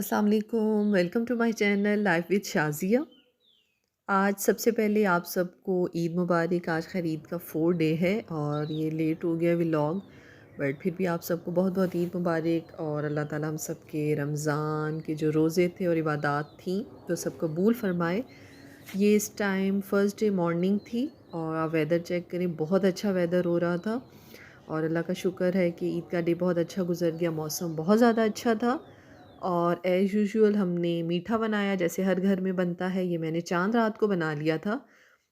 अस्सलाम वालेकुम, welcome to my channel life with Shazia. आज सबसे पहले आप सबको ईद मुबारक। आज खैर ईद का 4 डे है और ये लेट हो गया व्लॉग, बट फिर भी आप सबको बहुत बहुत ईद मुबारक। और अल्लाह ताला हम सब के रमज़ान के जो रोज़े थे और इबादत थी तो सब कबूल फ़रमाए। ये इस टाइम फर्स्ट डे मॉर्निंग थी और आप वेदर चेक करें, बहुत अच्छा वेदर हो रहा था और अल्लाह का शुक्र है कि ईद का डे बहुत अच्छा गुजर गया। मौसम बहुत ज़्यादा अच्छा था और एज़ यूजुअल हमने मीठा बनाया जैसे हर घर में बनता है। ये मैंने चाँद रात को बना लिया था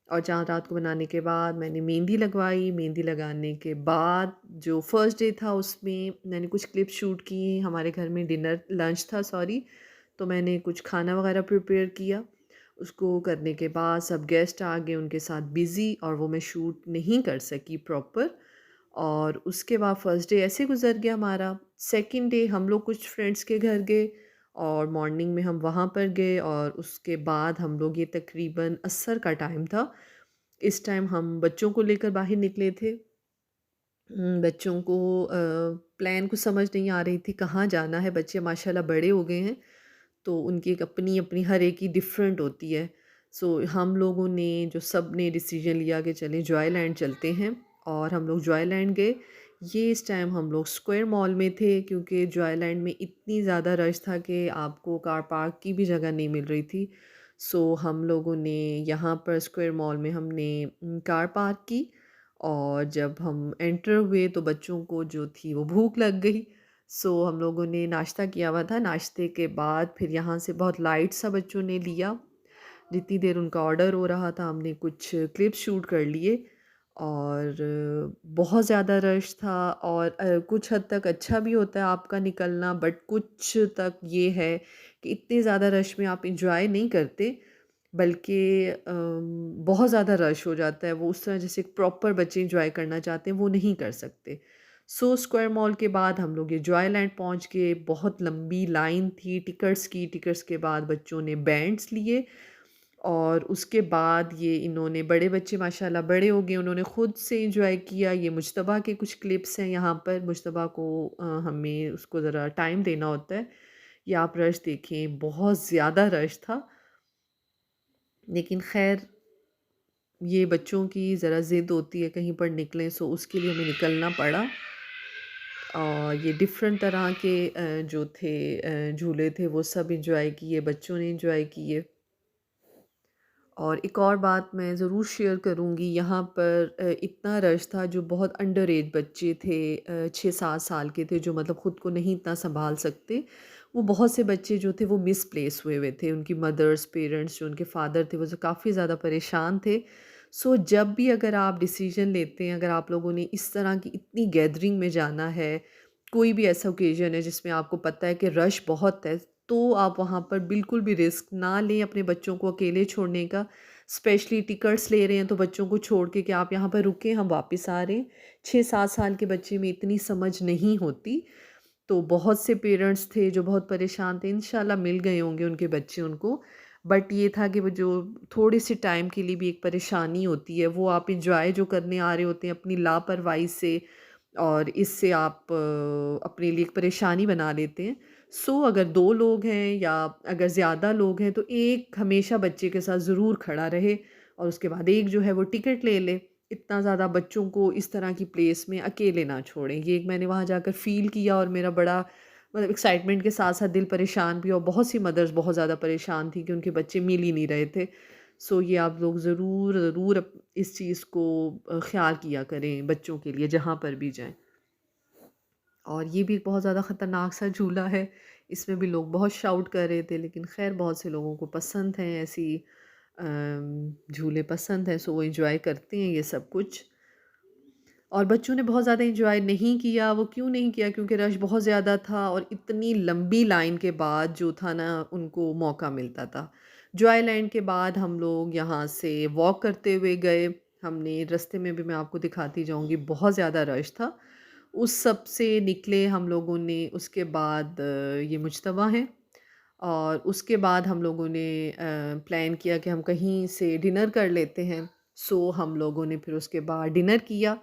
और चाँद रात को बनाने के बाद मैंने मेहंदी लगवाई। मेहंदी लगाने के बाद जो फर्स्ट डे था उसमें मैंने कुछ क्लिप्स शूट किए। हमारे घर में डिनर लंच था सॉरी, तो मैंने कुछ खाना वगैरह प्रिपेयर किया। उसको करने के बाद सब गेस्ट आ गए, उनके साथ बिज़ी, और वो मैं शूट नहीं कर सकी प्रॉपर। और उसके बाद फर्स्ट डे ऐसे गुज़र गया हमारा। सेकंड डे हम लोग कुछ फ्रेंड्स के घर गए और मॉर्निंग में हम वहाँ पर गए और उसके बाद हम लोग ये तकरीबन असर का टाइम था। इस टाइम हम बच्चों को लेकर बाहर निकले थे। बच्चों को प्लान कुछ समझ नहीं आ रही थी कहाँ जाना है। बच्चे माशाल्लाह बड़े हो गए हैं तो उनकी एक अपनी-अपनी हर एक की डिफरेंट होती है। सो हम लोगों ने जो सब ने डिसीजन लिया कि चलें जॉयलैंड चलते हैं और हम लोग जॉयलैंड गए। ये इस टाइम हम लोग स्क्वायर मॉल में थे क्योंकि जॉयलैंड में इतनी ज़्यादा रश था कि आपको कार पार्क की भी जगह नहीं मिल रही थी। सो हम लोगों ने यहाँ पर स्क्वायर मॉल में हमने कार पार्क की और जब हम एंटर हुए तो बच्चों को जो थी वो भूख लग गई। सो हम लोगों ने नाश्ता किया हुआ था। नाश्ते के बाद फिर यहाँ से बहुत लाइट सा बच्चों ने लिया। जितनी देर उनका ऑर्डर हो रहा था हमने कुछ क्लिप्स शूट कर लिए और बहुत ज़्यादा रश था। और कुछ हद तक अच्छा भी होता है आपका निकलना, बट कुछ तक ये है कि इतने ज़्यादा रश में आप एंजॉय नहीं करते, बल्कि बहुत ज़्यादा रश हो जाता है। वो उस तरह जैसे प्रॉपर बच्चे एंजॉय करना चाहते हैं वो नहीं कर सकते। सो स्क्वायर मॉल के बाद हम लोग ये जॉयलैंड पहुंच गए। बहुत लंबी लाइन थी टिकट्स की। टिकट्स के बाद बच्चों ने बैंड्स लिए और उसके बाद ये इन्होंने, बड़े बच्चे माशाल्लाह बड़े हो गए, उन्होंने ख़ुद से एंजॉय किया। ये मुज्तबा के कुछ क्लिप्स हैं यहाँ पर। मुज्तबा को हमें उसको ज़रा टाइम देना होता है। ये आप रश देखें, बहुत ज़्यादा रश था, लेकिन खैर ये बच्चों की ज़रा ज़िद होती है कहीं पर निकलें, सो उसके लिए हमें निकलना पड़ा। और ये डिफ़रेंट तरह के जो थे झूले थे वो सब एंजॉय किए, बच्चों ने एंजॉय किए। और एक और बात मैं ज़रूर शेयर करूँगी, यहाँ पर इतना रश था, जो बहुत अंडर एज बच्चे थे, 6-7 साल के थे, जो मतलब ख़ुद को नहीं इतना सँभाल सकते। वो बहुत से बच्चे जो थे वो मिसप्लेस हुए हुए थे। उनकी मदर्स, पेरेंट्स जो उनके फ़ादर थे वो जो काफ़ी ज़्यादा परेशान थे। सो जब भी अगर आप डिसीज़न लेते हैं, अगर आप लोगों ने इस तरह की इतनी गैदरिंग में जाना है, कोई भी ऐसा ओकेज़न है जिसमें आपको पता है कि रश बहुत है, तो आप वहाँ पर बिल्कुल भी रिस्क ना लें अपने बच्चों को अकेले छोड़ने का। स्पेशली टिकट्स ले रहे हैं तो बच्चों को छोड़ के कि आप यहाँ पर रुकें, हम वापस आ रहे हैं। 6-7 साल के बच्चे में इतनी समझ नहीं होती। तो बहुत से पेरेंट्स थे जो बहुत परेशान थे। इंशाल्लाह मिल गए होंगे उनके बच्चे उनको। बट ये था कि वो जो थोड़े से टाइम के लिए भी एक परेशानी होती है, वो आप एन्जॉय जो करने आ रहे होते हैं अपनी लापरवाही से, और इससे आप अपने लिए एक परेशानी बना लेते हैं। सो अगर 2 लोग हैं या अगर ज़्यादा लोग हैं तो एक हमेशा बच्चे के साथ ज़रूर खड़ा रहे और उसके बाद एक जो है वो टिकट ले ले। इतना ज़्यादा बच्चों को इस तरह की प्लेस में अकेले ना छोड़ें। ये एक मैंने वहाँ जाकर फ़ील किया और मेरा बड़ा मतलब एक्साइटमेंट के साथ-साथ दिल परेशान भी, और बहुत सी मदर्स बहुत ज़्यादा परेशान थी कि उनके बच्चे मिल ही नहीं रहे थे। सो ये आप लोग ज़रूर ज़रूर इस चीज़ को ख़्याल किया करें बच्चों के लिए जहाँ पर भी जाएँ। और ये भी एक बहुत ज़्यादा ख़तरनाक सा झूला है। इसमें भी लोग बहुत शाउट कर रहे थे, लेकिन ख़ैर बहुत से लोगों को पसंद हैं ऐसी झूले पसंद हैं, सो वो एंजॉय करते हैं ये सब कुछ। और बच्चों ने बहुत ज़्यादा एंजॉय नहीं किया। वो क्यों नहीं किया? क्योंकि रश बहुत ज़्यादा था और इतनी लंबी लाइन के बाद जो था ना उनको मौका मिलता था। जॉयलैंड के बाद हम लोग यहाँ से वॉक करते हुए गए। हमने रास्ते में भी मैं आपको दिखाती जाऊँगी, बहुत ज़्यादा रश था। उस सब से निकले हम लोगों ने। उसके बाद ये मुज्तबा हैं और उसके बाद हम लोगों ने प्लान किया कि हम कहीं से डिनर कर लेते हैं। सो हम लोगों ने फिर उसके बाद डिनर किया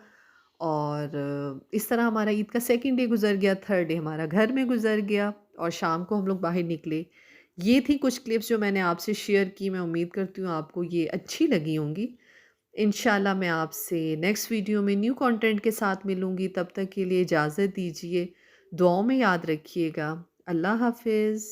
और इस तरह हमारा ईद का सेकंड डे गुज़र गया। थर्ड डे हमारा घर में गुज़र गया और शाम को हम लोग बाहर निकले। ये थी कुछ क्लिप्स जो मैंने आपसे शेयर की। मैं उम्मीद करती हूँ आपको ये अच्छी लगी होंगी। इंशाल्लाह मैं आपसे नेक्स्ट वीडियो में न्यू कंटेंट के साथ मिलूँगी। तब तक के लिए इजाज़त दीजिए। दुआओं में याद रखिएगा। अल्लाह हाफ़िज़।